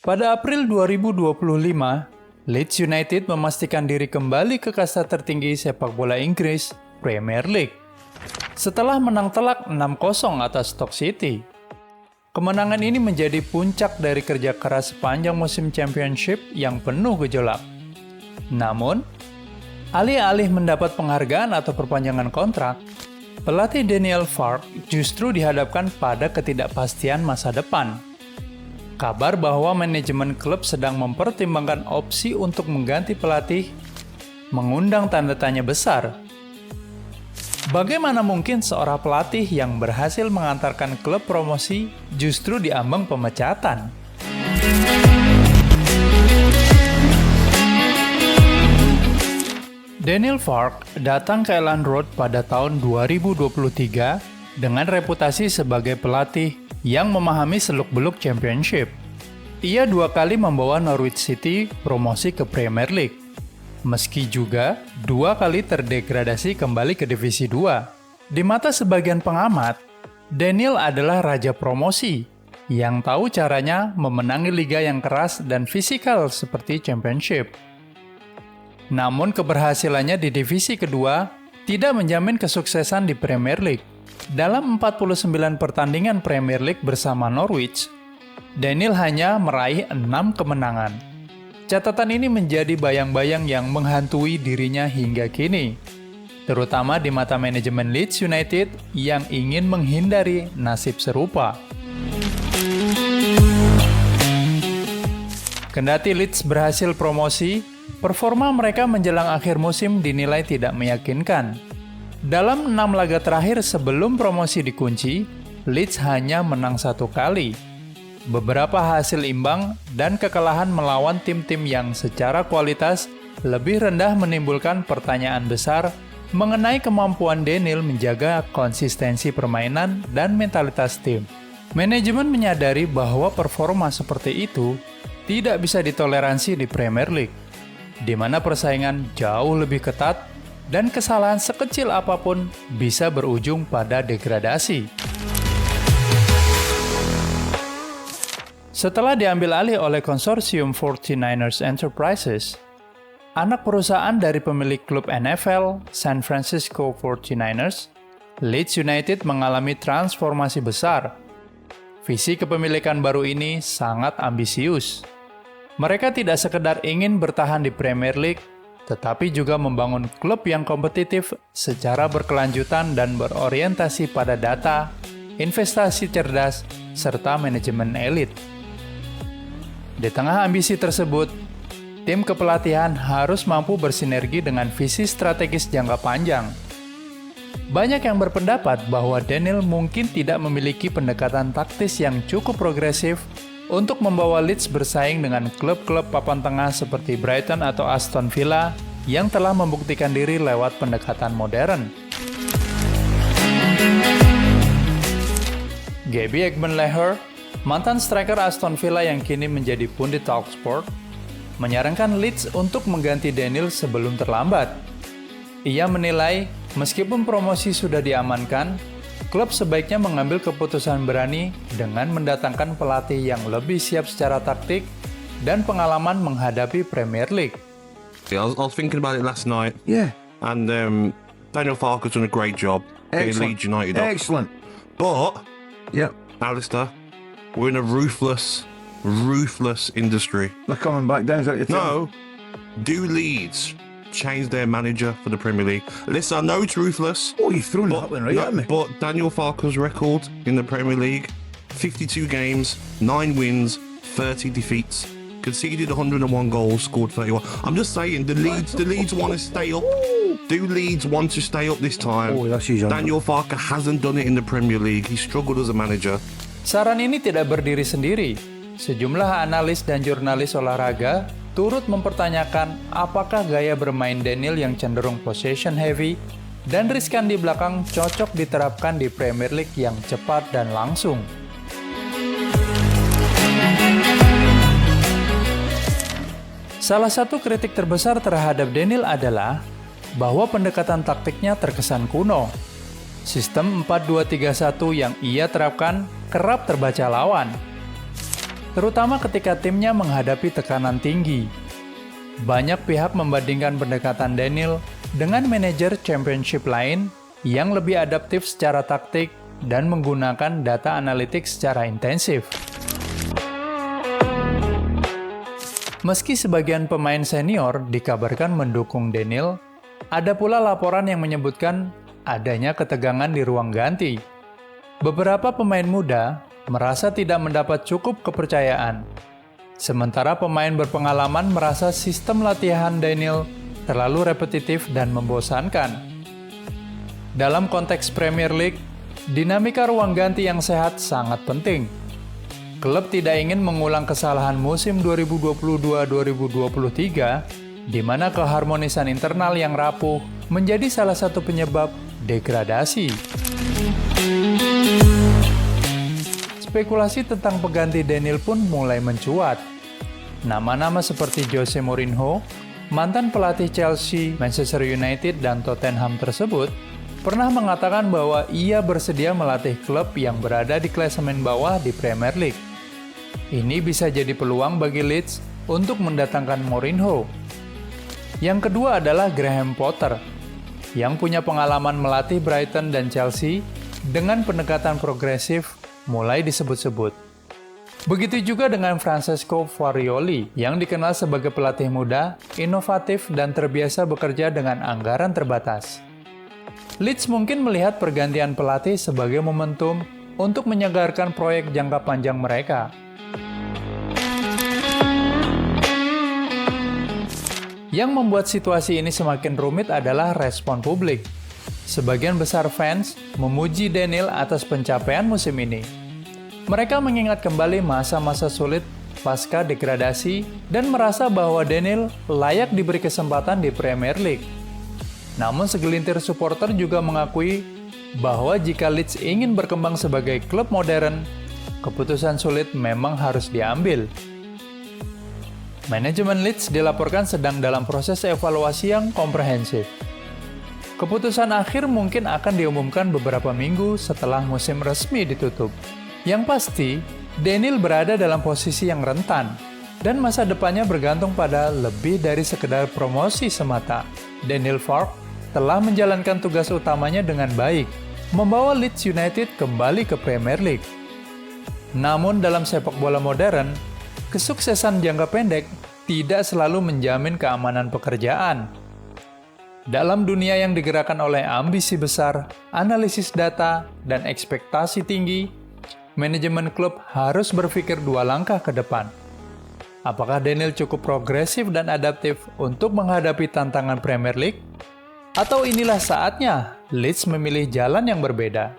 Pada April 2025, Leeds United memastikan diri kembali ke kasta tertinggi sepak bola Inggris, Premier League. Setelah menang telak 6-0 atas Stoke City. Kemenangan ini menjadi puncak dari kerja keras sepanjang musim Championship yang penuh gejolak. Namun, alih-alih mendapat penghargaan atau perpanjangan kontrak, pelatih Daniel Farke justru dihadapkan pada ketidakpastian masa depan. Kabar bahwa manajemen klub sedang mempertimbangkan opsi untuk mengganti pelatih mengundang tanda tanya besar. Bagaimana mungkin seorang pelatih yang berhasil mengantarkan klub promosi justru diambang pemecatan? Daniel Farke datang ke Elland Road pada tahun 2023 dengan reputasi sebagai pelatih yang memahami seluk-beluk Championship. Ia 2 kali membawa Norwich City promosi ke Premier League, meski juga 2 kali terdegradasi kembali ke Divisi 2. Di mata sebagian pengamat, Daniel adalah raja promosi yang tahu caranya memenangi liga yang keras dan fisikal seperti Championship. Namun keberhasilannya di divisi kedua tidak menjamin kesuksesan di Premier League. Dalam 49 pertandingan Premier League bersama Norwich, Daniel hanya meraih 6 kemenangan. Catatan ini menjadi bayang-bayang yang menghantui dirinya hingga kini, terutama di mata manajemen Leeds United yang ingin menghindari nasib serupa. Kendati Leeds berhasil promosi, performa mereka menjelang akhir musim dinilai tidak meyakinkan. Dalam 6 laga terakhir sebelum promosi dikunci, Leeds hanya menang 1 kali. Beberapa hasil imbang dan kekalahan melawan tim-tim yang secara kualitas lebih rendah menimbulkan pertanyaan besar mengenai kemampuan Daniel menjaga konsistensi permainan dan mentalitas tim. Manajemen menyadari bahwa performa seperti itu tidak bisa ditoleransi di Premier League, di mana persaingan jauh lebih ketat dan kesalahan sekecil apapun bisa berujung pada degradasi. Setelah diambil alih oleh konsorsium 49ers Enterprises, anak perusahaan dari pemilik klub NFL San Francisco 49ers, Leeds United mengalami transformasi besar. Visi kepemilikan baru ini sangat ambisius. Mereka tidak sekedar ingin bertahan di Premier League, tetapi juga membangun klub yang kompetitif secara berkelanjutan dan berorientasi pada data, investasi cerdas, serta manajemen elit. Di tengah ambisi tersebut, tim kepelatihan harus mampu bersinergi dengan visi strategis jangka panjang. Banyak yang berpendapat bahwa Daniel mungkin tidak memiliki pendekatan taktis yang cukup progresif untuk membawa Leeds bersaing dengan klub-klub papan tengah seperti Brighton atau Aston Villa yang telah membuktikan diri lewat pendekatan modern. Gabby Eggman-Leher, mantan striker Aston Villa yang kini menjadi pundit Talksport, menyarankan Leeds untuk mengganti Daniel sebelum terlambat. Ia menilai, meskipun promosi sudah diamankan, klub sebaiknya mengambil keputusan berani dengan mendatangkan pelatih yang lebih siap secara taktik dan pengalaman menghadapi Premier League. I was thinking about it last night. Yeah. And Daniel Farke's done a great job getting Leeds United up. Excellent. But, Yep. Alistair, we're in a ruthless industry. They're coming back down. Is that what you're No. telling Do Leeds change their manager for the Premier League? Listen, I know it's ruthless. me? Oh, you've thrown that one right at me. But Daniel Farke's record in the Premier League, 52 games, 9 wins, 30 defeats. Conceded 101 goals, scored 31. I'm just saying, the Leeds want to stay up. Do Leeds want to stay up this time? Oh, that's his Daniel Farke hasn't done it in the Premier League. He struggled as a manager. Saran ini tidak berdiri sendiri. Sejumlah analis dan jurnalis olahraga turut mempertanyakan apakah gaya bermain Daniel yang cenderung possession heavy dan riskan di belakang cocok diterapkan di Premier League yang cepat dan langsung. Salah satu kritik terbesar terhadap Daniel adalah bahwa pendekatan taktiknya terkesan kuno. Sistem 4-2-3-1 yang ia terapkan kerap terbaca lawan. terutama ketika timnya menghadapi tekanan tinggi. Banyak pihak membandingkan pendekatan Daniel dengan manajer championship lain yang lebih adaptif secara taktik dan menggunakan data analitik secara intensif. Meski sebagian pemain senior dikabarkan mendukung Daniel, ada pula laporan yang menyebutkan adanya ketegangan di ruang ganti. Beberapa pemain muda merasa tidak mendapat cukup kepercayaan, sementara pemain berpengalaman merasa sistem latihan Daniel terlalu repetitif dan membosankan. Dalam konteks Premier League, dinamika ruang ganti yang sehat sangat penting. Klub tidak ingin mengulang kesalahan musim 2022-2023, di mana keharmonisan internal yang rapuh menjadi salah satu penyebab degradasi. Spekulasi tentang pengganti Daniel pun mulai mencuat. Nama-nama seperti Jose Mourinho, mantan pelatih Chelsea, Manchester United, dan Tottenham tersebut pernah mengatakan bahwa ia bersedia melatih klub yang berada di klasemen bawah di Premier League. Ini bisa jadi peluang bagi Leeds untuk mendatangkan Mourinho. Yang kedua adalah Graham Potter, yang punya pengalaman melatih Brighton dan Chelsea dengan pendekatan progresif mulai disebut-sebut. Begitu juga dengan Francesco Farioli yang dikenal sebagai pelatih muda, inovatif, dan terbiasa bekerja dengan anggaran terbatas. Leeds mungkin melihat pergantian pelatih sebagai momentum untuk menyegarkan proyek jangka panjang mereka. Yang membuat situasi ini semakin rumit adalah respon publik. Sebagian besar fans memuji Daniel atas pencapaian musim ini. Mereka mengingat kembali masa-masa sulit pasca degradasi dan merasa bahwa Daniel layak diberi kesempatan di Premier League. Namun segelintir supporter juga mengakui bahwa jika Leeds ingin berkembang sebagai klub modern, keputusan sulit memang harus diambil. Manajemen Leeds dilaporkan sedang dalam proses evaluasi yang komprehensif. Keputusan akhir mungkin akan diumumkan beberapa minggu setelah musim resmi ditutup. Yang pasti, Daniel berada dalam posisi yang rentan, dan masa depannya bergantung pada lebih dari sekedar promosi semata. Daniel Farke telah menjalankan tugas utamanya dengan baik, membawa Leeds United kembali ke Premier League. Namun dalam sepak bola modern, kesuksesan jangka pendek tidak selalu menjamin keamanan pekerjaan. Dalam dunia yang digerakkan oleh ambisi besar, analisis data, dan ekspektasi tinggi, manajemen klub harus berpikir 2 langkah ke depan. Apakah Daniel cukup progresif dan adaptif untuk menghadapi tantangan Premier League? Atau inilah saatnya Leeds memilih jalan yang berbeda?